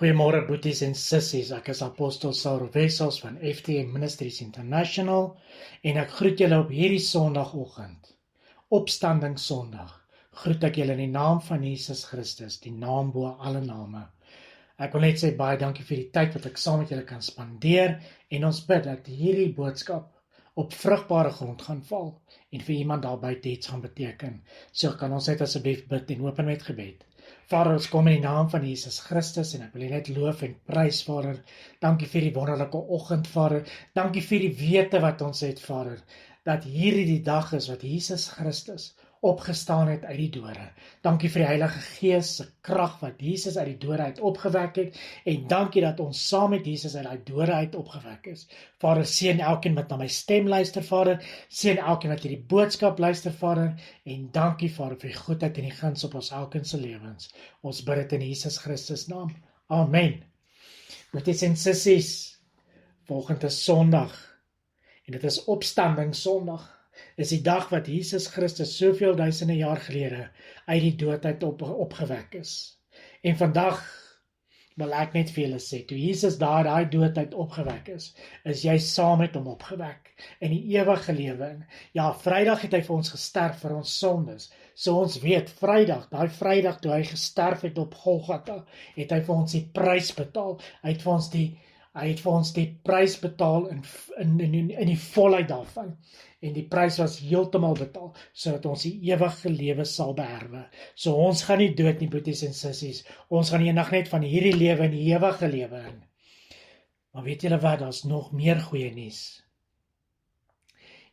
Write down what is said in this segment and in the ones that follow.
Goeiemôre boeties en sissies, ek is Apostel Saul Wessels van FTM Ministries International en ek groet julle op hierdie Sondagoggend, Opstanding Sondag, groet ek julle in die naam van Jesus Christus, die naam bo alle name. Ek wil net sê baie dankie vir die tyd wat ek saam met julle kan spandeer en ons bid dat hierdie boodskap op vrugbare grond gaan val en vir iemand daar buite iets gaan beteken. So kan ons net asseblief bid en open met gebed. Vader, ons kom in die naam van Jesus Christus en ek wil U net loof en prys, Vader. Dankie vir die wonderlike oggend, Vader. Dankie vir die wete wat ons het, Vader, dat hierdie die dag is wat Jesus Christus opgestaan het uit die dode. Dankie vir die Heilige Gees se krag wat Jesus uit die dode uit opgewek het en dankie dat ons saam met Jesus uit die dode uit opgewek is. Vader, seën elkeen wat na my stem luister, Vader. Seën elkeen wat hierdie boodskap luister, Vader. En dankie, Vader, vir die goedheid en die guns op ons elkeen se lewens. Ons bid dit in Jesus Christus naam. Amen. Broers en sissies, volgende is Sondag en dit is Opstanding Sondag. Is die dag wat Jesus Christus soveel duisende jaar gelede uit die dood uit opgewek is. En vandag wil ek net vir julle sê, toe Jesus daai dood uit opgewek is jy saam met hom opgewek in die ewige lewe. Ja, Vrydag het hy vir ons gesterf vir ons sondes. So ons weet, daai Vrydag toe hy gesterf het op Golgotha, het hy vir ons die prys betaal. Hy het vir ons die prys betaal in die volheid daarvan. En die prys was heeltemal betaal, sodat ons die ewige lewe sal beerwe. So ons gaan nie dood nie, boeties en sissies. Ons gaan eendag net van hierdie lewe in die ewige lewe in. Maar weet julle wat, daar's nog meer goeie nuus.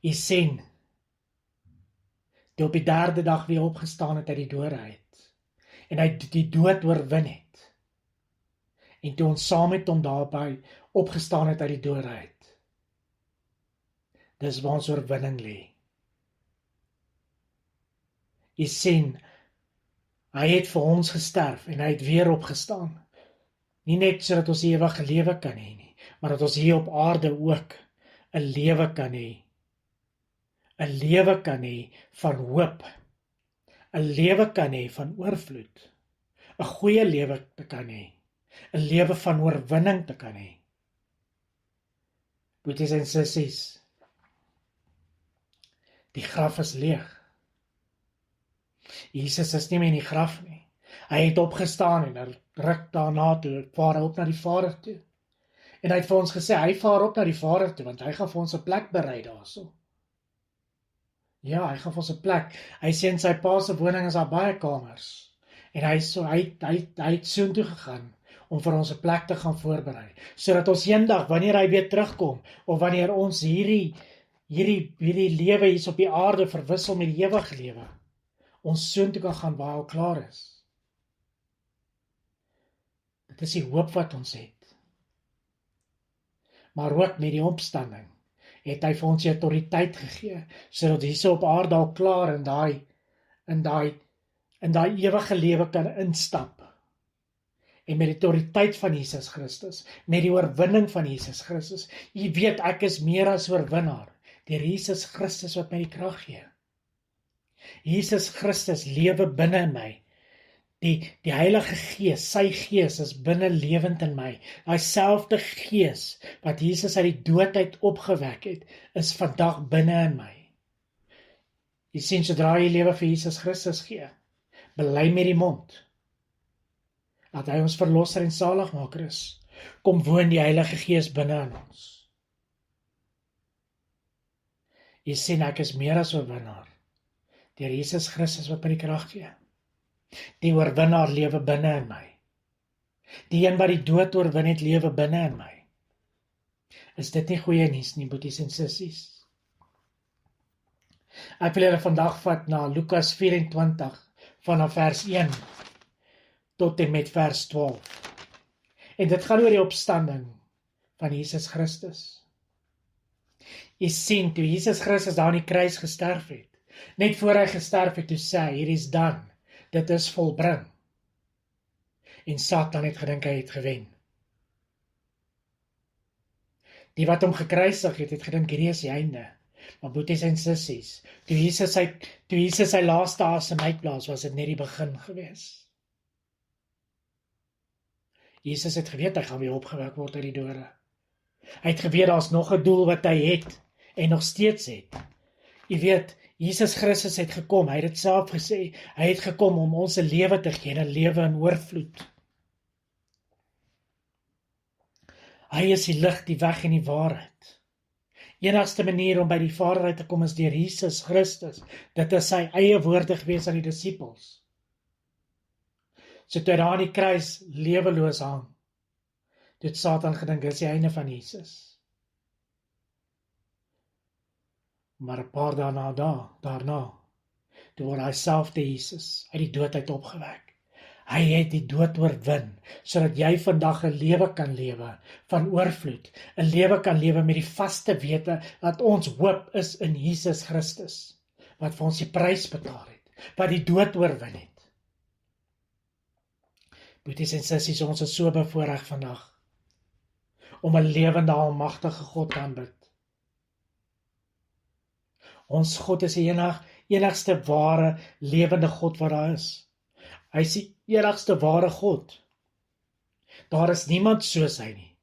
U sien, die op die 3de dag weer opgestaan het uit die dode uit. En hy die dood oorwin het. En toe ons saam met hom daarby opgestaan het uit die dode uit. Dis waar ons oorwinning lê. U sien, hy het vir ons gesterf en hy het weer opgestaan. Nie net sodat ons die ewige lewe kan hê nie, maar dat ons hier op aarde ook 'n lewe kan hê. 'n lewe kan hê van hoop. 'n lewe kan hê van oorvloed. 'n goeie lewe te kan hê. 'n lewe van oorwinning te kan hê. Boeties en sissies, die graf is leeg. Jesus is nie meer in die graf nie. Hy het opgestaan en hy ruk daarna toe, vaar op na die Vader toe. En hy het vir ons gesê, hy vaar op na die Vader toe, want hy gaan vir ons 'n plek berei daarso. Ja, hy gaan vir ons 'n plek. Hy sê in sy pa se woning is daar baie kamers. En hy het soontoe gegaan om vir ons 'n plek te gaan voorberei, sodat ons eendag, wanneer hy weer terugkom, of wanneer ons hierdie lewe hier op die aarde verwissel met die ewige lewe, ons soontoe kan gaan waar hy al klaar is. Dit is die hoop wat ons het. Maar ook met die opstanding het hy vir ons die autoriteit gegee, sodat hier op aarde al klaar in daai ewige lewe kan instap. En met die autoriteit van Jesus Christus, met die oorwinning van Jesus Christus, jy weet, ek is meer as oorwinnaar, deur Jesus Christus wat my die krag gee. Jesus Christus lewe binne in my. Die Heilige Gees, sy Gees is binne lewend in my. Daai selfde Gees wat Jesus uit die dood uit opgewek het, is vandag binne in my. Jy sien, sodra jy lewe vir Jesus Christus gee, bely met die mond dat hy ons verlosser en saligmaker is, kom woon die Heilige Gees binne in ons. Jy sien, ek is meer as oorwinnaar, deur Jesus Christus wat my die krag gee. Die oorwinnaar lewe binne in my. Die een wat die dood oorwin het, lewe binne in my. Is dit nie goeie nuus nie, boeties en sissies? Ek wil julle vandag vat na Lukas 24, vanaf vers 1 tot en met vers 12. En dit gaan oor die opstanding van Jesus Christus. Jy sien, toe Jesus Christus daar aan die kruis gesterf het, net voor hy gesterf het, toe sê hy, hier is dan, dit is volbring. En Satan het gedink hy het gewen. Die wat hom gekruisig het gedink hierdie is die einde. Maar boeties en sissies, toe Jesus sy laaste asem uitblaas, was dit net die begin gewees. Jesus het geweet, hy gaan weer opgewek word uit die dode. Hy het geweet, daar's nog 'n doel wat hy het, en nog steeds het. Jy weet, Jesus Christus het gekom, hy het dit self gesê, hy het gekom om ons 'n lewe te gee, 'n lewe in oorvloed. Hy is die lig, die weg en die waarheid. Enigste manier om by die Vader uit te kom is deur Jesus Christus. Dit is sy eie woorde gewees aan die disippels. So toe hy daar aan die kruis leweloos hang, toe het Satan gedink, dis die einde van Jesus. Maar 'n paar daarna, toe word hy selfde Jesus uit die dood uit opgewek. Hy het die dood oorwin, sodat jy vandag 'n lewe kan lewe van oorvloed, 'n lewe kan lewe met die vaste wete dat ons hoop is in Jesus Christus, wat vir ons die prys betaal het, wat die dood oorwin het. Boeties en sissies, ons is so bevoorreg vandag om 'n lewende, almagtige God te aanbid. Ons God is die enigste ware, lewende God wat daar is. Hy is die enigste ware God. Daar is niemand soos hy nie.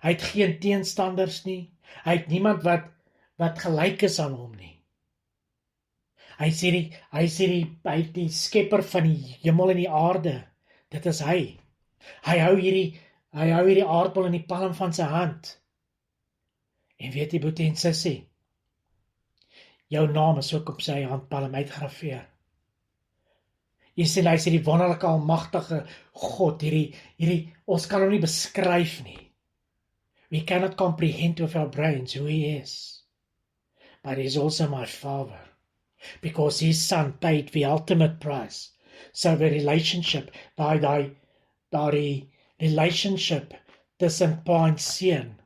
Hy het geen teenstanders nie. Hy het niemand wat gelyk is aan hom nie. Hy is die skepper van die hemel en die aarde. Dit is hy. Hy hou hierdie aardbol in die palm van sy hand. En weet jy, boetie en sussie, jou naam is ook op sy handpalm uitgraveer. Jy sien, hy is die wonderlike, almagtige God, ons kan hom nie beskryf nie. We cannot comprehend with our brains who he is. But he is also my Father, because his Son paid the ultimate price. So the relationship, daai relationship tussen pa en seun,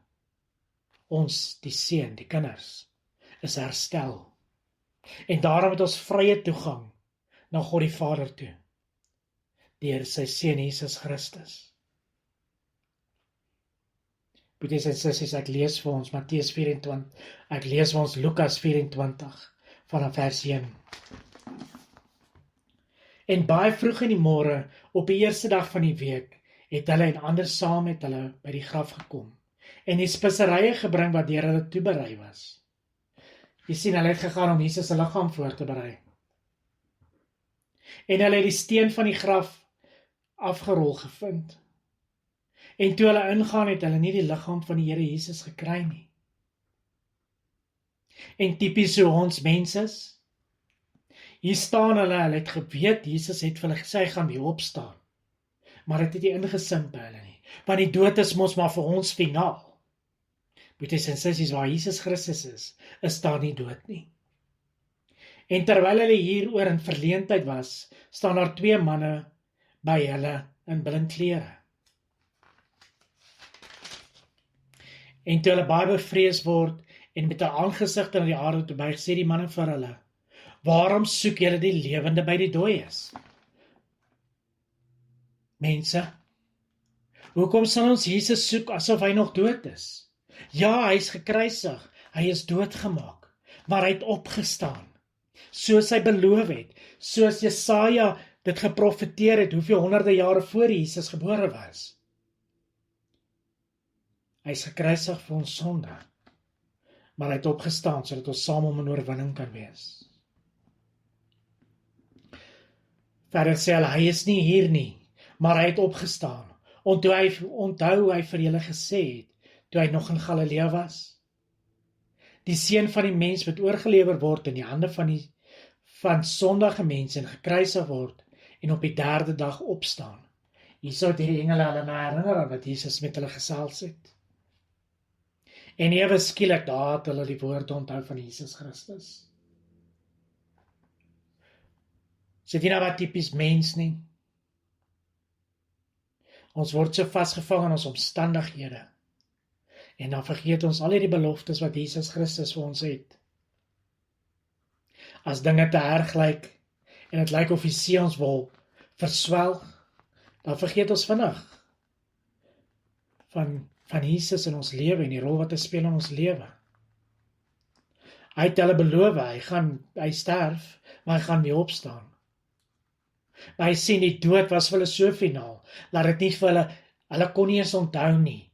ons, die seun, die kinders, is herstel. En daarom het ons vrye toegang na God die Vader toe, deur sy seun Jesus Christus. Boeties en sissies, ek lees vir ons Matteus 24, ek lees vir ons Lukas 24, vanaf vers 1. En baie vroeg in die môre, op die eerste dag van die week, het hulle en ander saam met hulle by die graf gekom, en die speserye gebring wat deur hulle toeberei was. Jy sien, hulle het gegaan om Jesus se liggaam voor te berei. En hulle het die steen van die graf afgerol gevind. En toe hulle ingaan, het hulle nie die liggaam van die Here Jesus gekry nie. En typies hoe ons mens is, hier staan hulle het geweet, Jesus het vir hulle gesê, hy gaan weer opstaan. Maar dit het nie ingesink by hulle nie, want die dood is mos maar vir ons finaal. Boeties en sissies, waar Jesus Christus is daar nie dood nie. En terwyl hulle hieroor in verleentheid was, staan daar 2 manne by hulle in blindklere. En toe hulle baie bevrees word, en met 'n aangesigte na die aarde toe buig, sê die manne vir hulle, waarom soek julle die lewende by die dooies? Mense, hoekom sal ons Jesus soek asof hy nog dood is? Ja, hy is gekruisig, hy is doodgemaak, maar hy het opgestaan, soos hy beloof het, soos Jesaja dit geprofeteer het, hoeveel honderde jare voor Jesus gebore was. Hy is gekruisig vir ons sonde, maar hy het opgestaan, sodat ons saam om in oorwinning kan wees. Verder sê hy is nie hier nie, maar hy het opgestaan. Onthou hy vir julle gesê het, toe hy nog in Galilea was. Die seun van die mens moet oorgelewer word in die hande van sondige mense en gekruisig word en op die 3de dag opstaan. Hierso het hierdie engele hulle herinner aan wat Jesus met hulle gesels het. En ewe skielik daar het hulle die woorde onthou van Jesus Christus. Sê dit nou wat typies mens nie? Ons word so vasgevang in ons omstandighede. En dan vergeet ons al die beloftes wat Jesus Christus vir ons het. As dinge te erg lyk, en het lyk of die see ons wil verswelg, dan vergeet ons vinnig van Jesus in ons lewe en die rol wat hy speel in ons lewe. Hy het hulle beloof, hy sterf, maar hy gaan weer opstaan. Maar hy sien die dood was vir hulle so finaal, dat dit nie vir hulle kon nie eens onthou nie.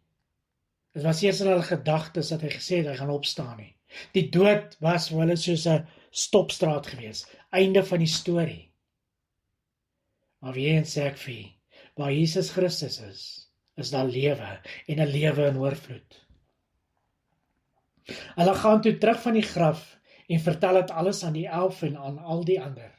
Dit was eers in hulle gedagtes dat hy gesê het, hy gaan opstaan nie. Die dood was vir hulle soos 'n stopstraat gewees, einde van die storie. Maar weer eens sê ek vir u, waar Jesus Christus is daar lewe, en 'n lewe in oorvloed. Hulle gaan toe terug van die graf, en vertel dit alles aan die 11 en aan al die ander.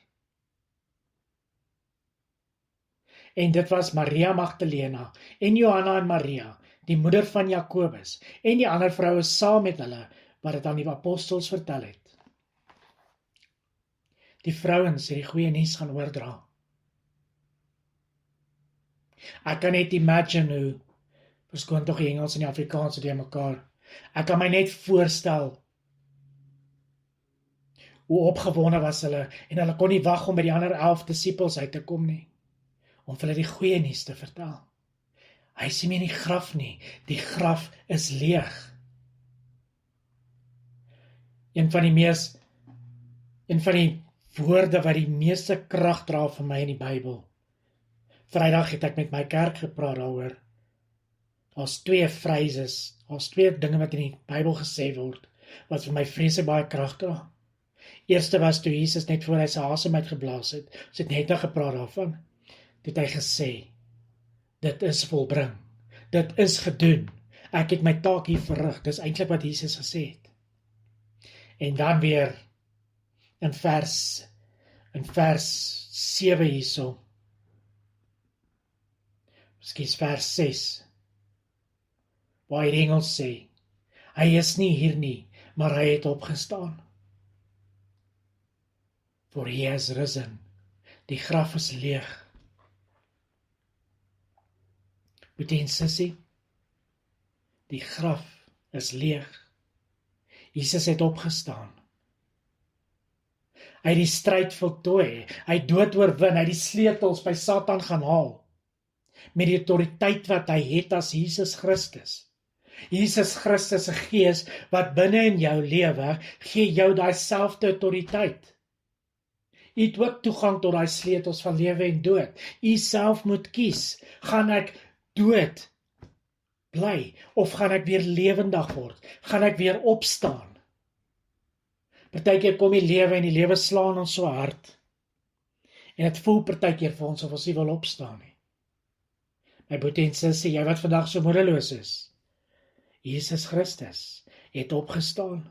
En dit was Maria Magdalena, en Johanna en Maria, die moeder van Jakobus, en die ander vroue saam met hulle, wat dit aan die apostels vertel het. Die vrouens het die goeie nuus gaan oordra. Ek kan net imagine hoe, verskoon tog die Engels en die Afrikaans deur mekaar, ek kan my net voorstel, hoe opgewonde was hulle, en hulle kon nie wag om by die ander 11 disippels uit te kom nie, om vir hulle die goeie nuus te vertel. Hy is nie meer in die graf nie, die graf is leeg. Een van die woorde wat die meeste krag dra vir my in die Bybel. Vrydag het ek met my kerk gepraat daaroor. Daar's 2 phrases, daar's 2 dinge wat in die Bybel gesê word, wat vir my vreeslik baie krag dra. Eerste was toe Jesus net voor hy sy asem uitgeblaas het, ons het net gepraat daarvan, het hy gesê, dit is volbring, dit is gedoen, ek het my taak hier verrig, dis eintlik wat Jesus gesê het. En dan weer, in vers 7 hierso, miskien vers 6, waar die engel sê, hy is nie hier nie, maar hy het opgestaan. For he has risen, die graf is leeg. Boetie en sussie, die graf is leeg. Jesus het opgestaan. Hy het die stryd voltooi, hy het dood oorwin, hy het die sleutels by Satan gaan haal, met die autoriteit wat hy het as Jesus Christus. Jesus Christus se gees, wat binne in jou lewe, gee jou daai selfde autoriteit. U het ook toegang tot daai sleutels van lewe en dood. U self moet kies, gaan ek dood bly, of gaan ek weer lewendig word, gaan ek weer opstaan. Partykeer kom die lewe en die lewe slaan ons so hard, en het voel partykeer vir ons of ons nie wil opstaan nie. My boetie en sussie, jy wat vandag so moedeloos is, Jesus Christus het opgestaan,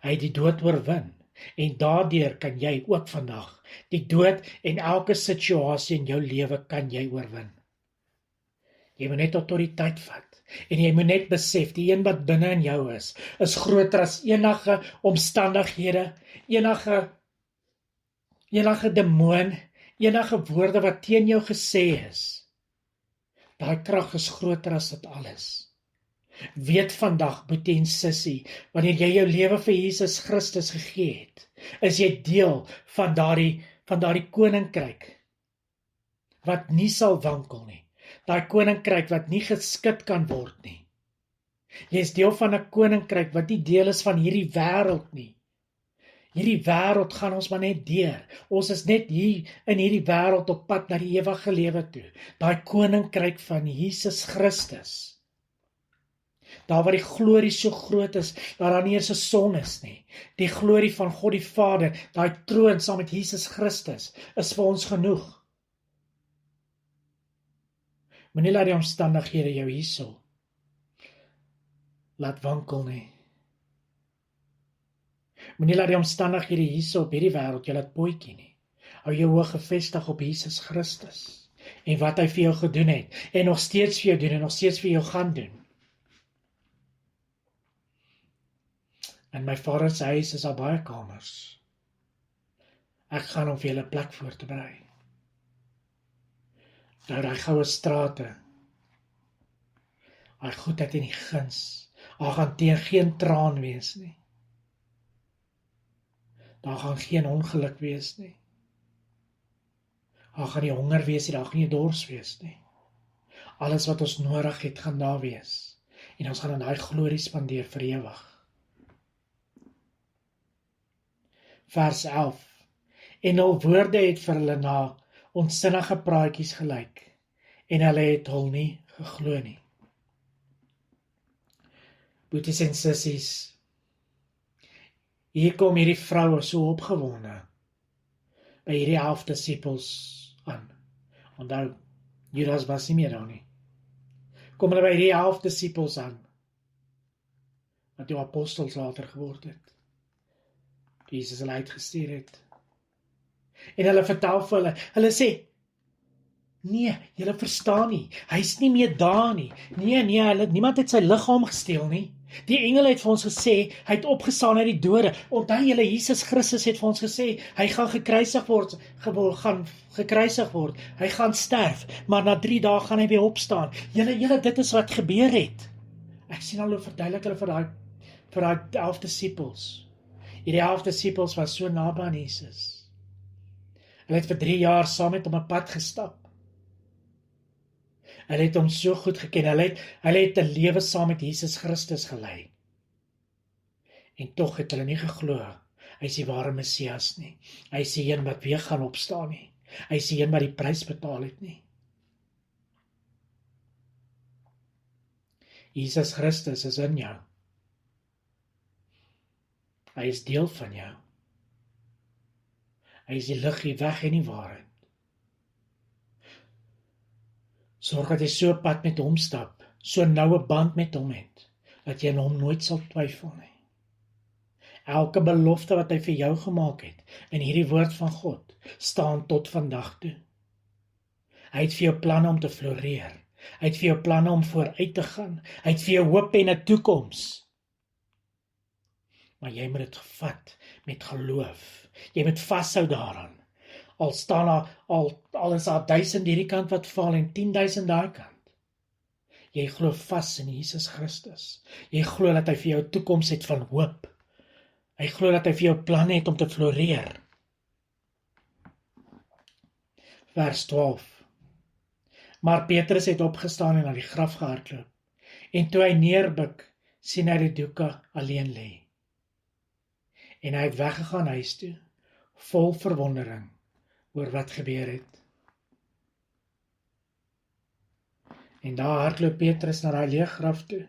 hy het die dood oorwin, en daardeur kan jy ook vandag die dood en elke situasie in jou lewe kan jy oorwin. Jy moet net autoriteit vat, en jy moet net besef, die een wat binne in jou is groter as enige omstandighede, enige demoon, enige woorde wat teen jou gesê is. Daai krag is groter as dit alles. Weet vandag, boetie en sussie, wanneer jy jou lewe vir Jesus Christus gegee het, is jy deel van daardie koninkryk, wat nie sal wankel nie. Daai koninkryk wat nie geskit kan word nie. Jy is deel van 'n koninkryk wat nie deel is van hierdie wêreld nie. Hierdie wêreld gaan ons maar net deur. Ons is net hier in hierdie wêreld op pad na die ewige lewe toe. Daai koninkryk van Jesus Christus. Daar waar die glorie so groot is, dat daar nie eers 'n son is nie. Die glorie van God die Vader, daai troon saam met Jesus Christus, is vir ons genoeg. Moenie laat die omstandighede jou hierso laat wankel nie. Moenie laat die omstandighede hierso op hierdie wêreld jou laat boetjie nie. Hou jou oë gefestig op Jesus Christus en wat hy vir jou gedoen het, en nog steeds vir jou doen, en nog steeds vir jou gaan doen. In my Vader se huis is daar baie kamers. Ek gaan om vir julle plek voor te berei. Nou daai goue strate, daai goedheid en die guns, daar gaan geen traan wees nie. Daar gaan geen ongeluk wees nie. Daar gaan nie honger wees nie, daar gaan nie dors wees nie. Alles wat ons nodig het, gaan daar wees. En ons gaan in daai glorie spandeer vir ewig. Vers 11. En hul woorde het vir hulle na onsinnige praatjies gelyk, en hulle het hul nie geglo nie. Boeties en sissies, hier kom hierdie vroue so opgewonde, by hierdie 11 disippels aan. Onthou, Judas was nie meer daar nie. Kom hulle by hierdie 11 disippels aan, wat die apostels later geword het. Jesus hulle uitgestuur het. En hulle vertel vir hulle sê, nee, julle verstaan nie, hy is nie meer daar nie. Nee, niemand het sy liggaam gesteel nie. Die engele het vir ons gesê, hy het opgestaan uit die dode. Onthou julle, Jesus Christus het vir ons gesê, hy gaan gekruisig word, hy gaan sterf, maar na 3 dae gaan hy weer opstaan. Julle, dit is wat gebeur het. Ek sien al hoe verduidelik hulle vir daai 11 disippels. Hierdie 11 disippels was so naby aan Jesus. Hulle het vir 3 jaar saam met hom 'n pad gestap. Hulle het hom so goed geken, hulle het 'n lewe saam met Jesus Christus gelei. En tog het hulle nie geglo, hy is die ware Messias nie. Hy is die een wat weer gaan opstaan nie. Hy is die een wat die prys betaal het nie. Jesus Christus is in jou. Hy is deel van jou. Hy is die lig, die weg en die waarheid. Sorg dat jy so 'n pad met hom stap, so 'n noue band met hom het, dat jy in hom nooit sal twyfel nie. Elke belofte wat hy vir jou gemaak het, in hierdie woord van God, staan tot vandag toe. Hy het vir jou planne om te floreer. Hy het vir jou planne om vooruit te gaan. Hy het vir jou hoop en 'n toekoms. Maar jy moet dit vat met geloof. Jy moet vashou daaraan. Al staan daar, al is daar 1000 hierdie kant wat val en 10.000 daai kant. Jy glo vas in Jesus Christus. Jy glo dat hy vir jou 'n toekoms het van hoop. Hy glo dat hy vir jou planne het om te floreer. Vers 12. Maar Petrus het opgestaan en na die graf gehardloop. En toe hy neerbuk, sien hy die doeke alleen lê. En hy het weggegaan huis toe, vol verwondering oor wat gebeur het. En daar hardloop Petrus na daai leë graf toe.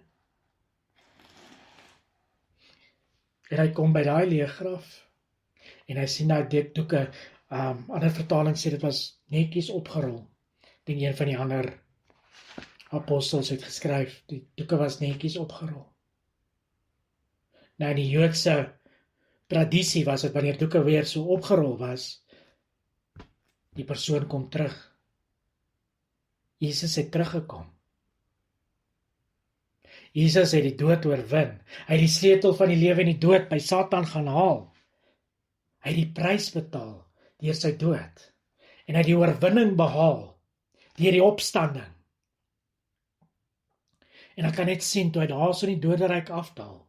En hy kom by daai leë graf, en hy sien daai doeke, ander vertaling sê dit was netjies opgerol. Ek dink een van die ander apostels het geskryf, die doeke was netjies opgerol. Nou in die Joodse tradisie was dit, wanneer doeke weer so opgerol was, die persoon kom terug. Jesus het teruggekom. Jesus het die dood oorwin. Hy het die sleutel van die lewe en die dood by Satan gaan haal. Hy het die prys betaal deur sy dood. En hy het die oorwinning behaal deur die opstanding. En ek kan net sien, toe hy daar so in die doderyk afdaal,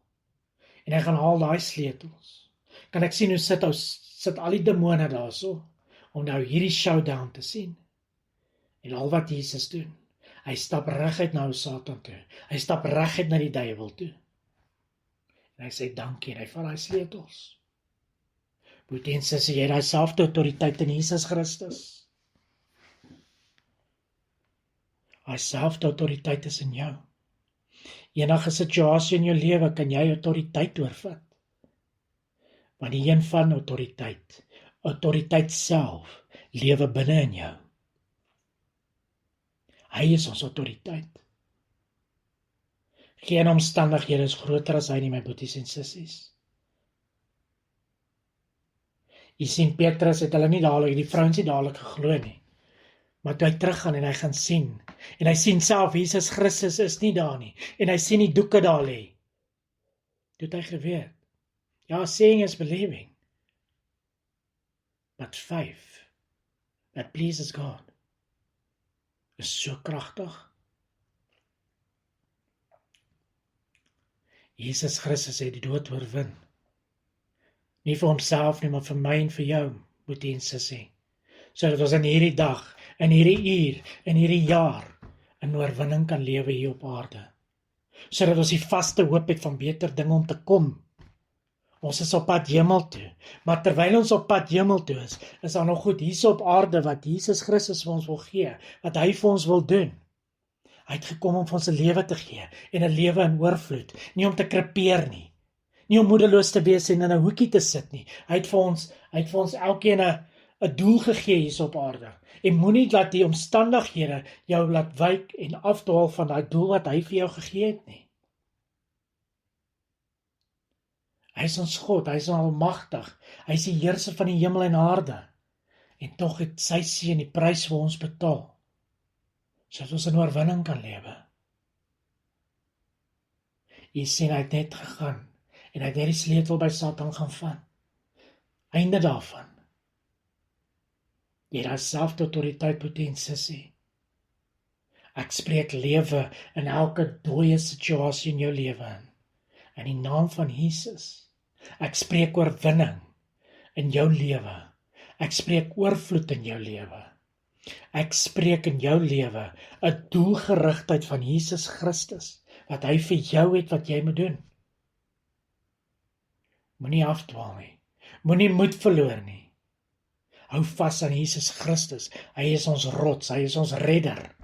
en hy gaan haal daai sleutels, kan ek sien hoe sit al die demone daar so, om nou hierdie showdown te sien. En al wat Jesus doen, hy stap reguit na Satan toe, hy stap reguit na die duiwel toe, en hy sê dankie, en hy vat daai sleutels. Boetie en sussie, jy het daai selfde autoriteit in Jesus Christus. Daai selfde autoriteit is in jou. Enige situasie in jou lewe kan jy autoriteit oorvat. Want die een van autoriteit self, lewe binne in jou. Hy is ons autoriteit. Geen omstandighede is groter as hy nie, my boeties en sissies. Jy sien, Petrus het hulle nie dadelik, die vrouens nie dadelik geglo nie. Maar toe hy teruggaan en hy gaan sien, en hy sien self, Jesus Christus is nie daar nie, en hy sien die doeke daar lê, toe het hy geweet, ja, seeing is believing, but faith that pleases God is so kragtig. Jesus Christus het die dood oorwin, nie vir homself nie, maar vir my en vir jou, moet die sê, sodat ons in hierdie dag, in hierdie uur, in hierdie jaar, in oorwinning kan lewe hier op aarde. Sodat ons die vaste hoop het van beter dinge om te kom. Ons is op pad hemel toe, maar terwyl ons op pad hemel toe is daar nog goed hier op aarde wat Jesus Christus vir ons wil gee, wat hy vir ons wil doen. Hy het gekom om vir ons 'n lewe te gee, en 'n lewe in oorvloed, nie om te krepeer nie, nie om moedeloos te wees en in 'n hoekie te sit nie. Hy het vir ons elkeen 'n doel gegee hier op aarde, en moenie laat die omstandighede jou laat wyk en afdwaal van daai doel wat hy vir jou gegee het nie. Hy is ons God, hy is almagtig, hy is die heerser van die hemel en aarde, en tog het sy seun die prys vir ons betaal, sodat ons in oorwinning kan lewe. Jy sien, hy het net gegaan, en hy het net die sleutel by Satan gaan vat. Einde daarvan. Jy het self autoriteit potensie. Ek spreek lewe in elke dooie situasie in jou lewe in die naam van Jesus. Ek spreek oorwinning in jou lewe. Ek spreek oorvloed in jou lewe. Ek spreek in jou lewe 'n doelgerigtheid van Jesus Christus, wat hy vir jou het wat jy moet doen. Moenie afdwaal nie. Moenie moed verloor nie. Hou vas aan Jesus Christus. Hy is ons rots, hy is ons redder.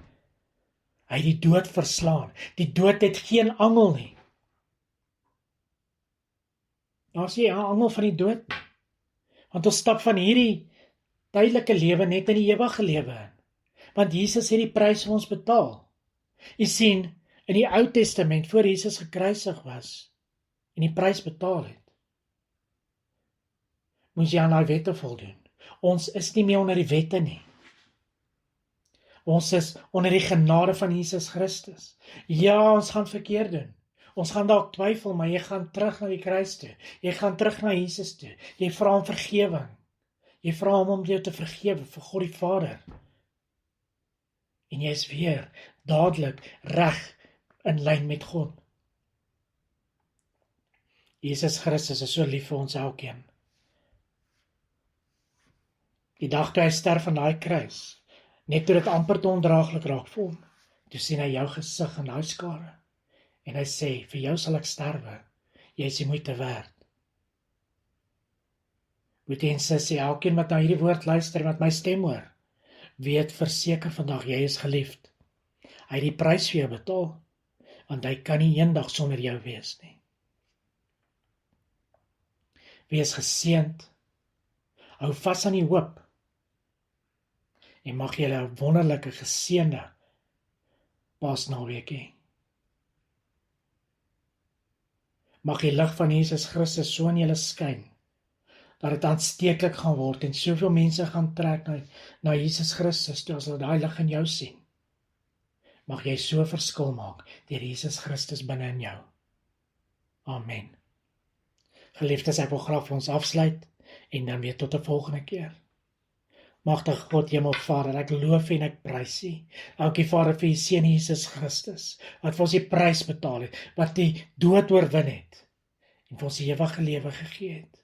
Hy het die dood verslaan. Die dood het geen angel nie. Daar is nie 'n angel van die dood nie. Want ons stap van hierdie tydelike lewe net in die ewige lewe in. Want Jesus het die prys vir ons betaal. Jy sien, in die Ou Testament, voor Jesus gekruisig was en die prys betaal het, moes jy aan daai wette voldoen. Ons is nie meer onder die wette nie. Ons is onder die genade van Jesus Christus. Ja, ons gaan verkeerd doen. Ons gaan dalk twyfel, maar jy gaan terug na die kruis toe. Jy gaan terug na Jesus toe. Jy vra hom vergewing. Jy vra hom om jou te vergewe vir God die Vader. En jy is weer dadelik reg in lyn met God. Jesus Christus is so lief vir ons elkeen. Die dag toe hy sterf aan daai kruis, net toe dit amper te ondraaglik raak vir hom, toe sien hy jou gesig in daai skare. En hy sê, vir jou sal ek sterwe, jy is die moeite werd. Boetie en sussie, elkeen wat na hierdie woord luister en wat my stem hoor, weet verseker vandag, jy is geliefd. Hy het die prys vir jou betaal, want hy kan nie eendag sonder jou wees nie. Wees geseënd, hou vas aan die hoop, en mag julle 'n wonderlike geseënde Paasnaweek hê. Mag die lig van Jesus Christus so in julle skyn, dat dit aansteeklik gaan word, en soveel mense gaan trek na Jesus Christus, toe as hulle daai lig in jou sien. Mag jy so verskil maak, deur Jesus Christus binne in jou. Amen. Geliefdes, ek wil graag vir ons afsluit, en dan weer tot 'n volgende keer. Magtige God, Hemelvader, ek loof en ek prys U. Dankie Vader vir U seun Jesus Christus, wat vir ons die prys betaal het, wat die dood oorwin het, en vir ons die ewige lewe gegee het.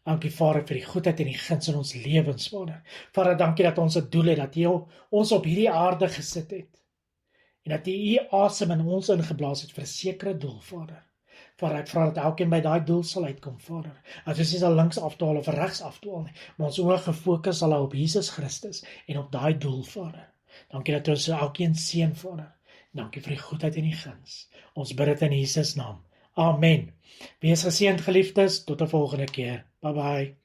Dankie Vader vir die goedheid en die guns in ons lewens, Vader. Vader, dankie dat ons 'n doel het, dat U ons op hierdie aarde gesit het, en dat U asem in ons ingeblaas het vir 'n sekere doel, Vader. Vader, ek vra dat elkeen by daai doel sal uitkom, Vader. Dat ons nie sal links afdwaal of regs afdwaal nie, maar ons oë gefokus sal hou op Jesus Christus en op daai doel, Vader. Dankie dat ons elkeen seën, Vader. Dankie vir die goedheid en die guns. Ons bid dit in Jesus naam. Amen. Wees geseënd, geliefdes, tot 'n volgende keer. Bye bye.